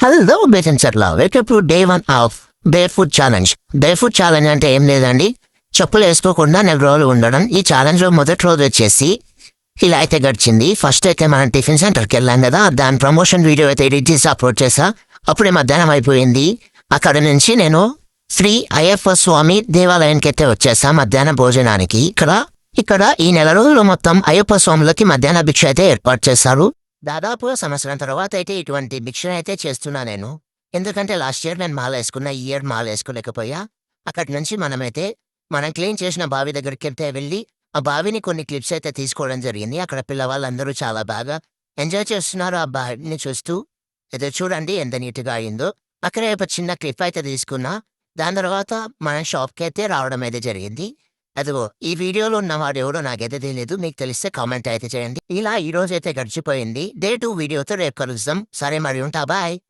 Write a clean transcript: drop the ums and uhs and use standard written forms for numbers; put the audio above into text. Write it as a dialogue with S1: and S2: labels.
S1: Hello బేటెన్సర్లా welcome to day 1 of bear food challenge. Bear food challenge అంటే ఏం లేదండి, చెప్పులు వేసుకోకుండా 4 రోజులు ఉండడం. ఈ ఛాలెంజ్లో మొదటి రోజు వచ్చేసి ఇలా అయితే గడిచింది. ఫస్ట్ అయితే మనం టిఫిన్ సెంటర్కి వెళ్ళాం కదా, దాని ప్రమోషన్ వీడియో అయితే ఎడిట్ చేసి అప్లోడ్ చేసా. అప్పుడే మధ్యాహ్నం అయిపోయింది. అక్కడ నుంచి నేను శ్రీ అయ్యప్ప స్వామి దేవాలయానికి అయితే వచ్చేసా మధ్యాహ్న భోజనానికి. ఇక్కడ ఈ నెల రోజులు మొత్తం అయ్యప్ప స్వాములకి మధ్యాహ్న భిక్ష అయితే ఏర్పాటు చేశారు. దాదాపుగా సంవత్సరం తర్వాత అయితే ఇటువంటి భిక్ష అయితే చేస్తున్నా నేను. ఎందుకంటే లాస్ట్ ఇయర్ నేను మాల వేసుకున్నా, ఈ ఇయర్ మాల వేసుకోలేకపోయా. అక్కడి నుంచి మనం క్లీన్ చేసిన బావి దగ్గరికి అయితే వెళ్ళి ఆ బావిని కొన్ని క్లిప్స్ అయితే తీసుకోవడం జరిగింది. అక్కడ పిల్లవాళ్ళందరూ చాలా బాగా ఎంజాయ్ చేస్తున్నారు ఆ బావిని చూస్తూ. ఏదో చూడండి ఎంత నీట్గా అయిందో. అక్కడే ఒక చిన్న క్లిప్ అయితే తీసుకున్నా. దాని తర్వాత మన షాప్కి అయితే రావడం అయితే జరిగింది. అదిగో ఈ వీడియోలో ఉన్నవాడు ఎవడో నాకైతే తెలియదు, మీకు తెలిస్తే కామెంట్ అయితే చేయండి. ఇలా ఈ రోజు అయితే గడిచిపోయింది. డే 2 వీడియోతో రేపు కలుద్దాం. సరే మరి ఉంటా, బాయ్.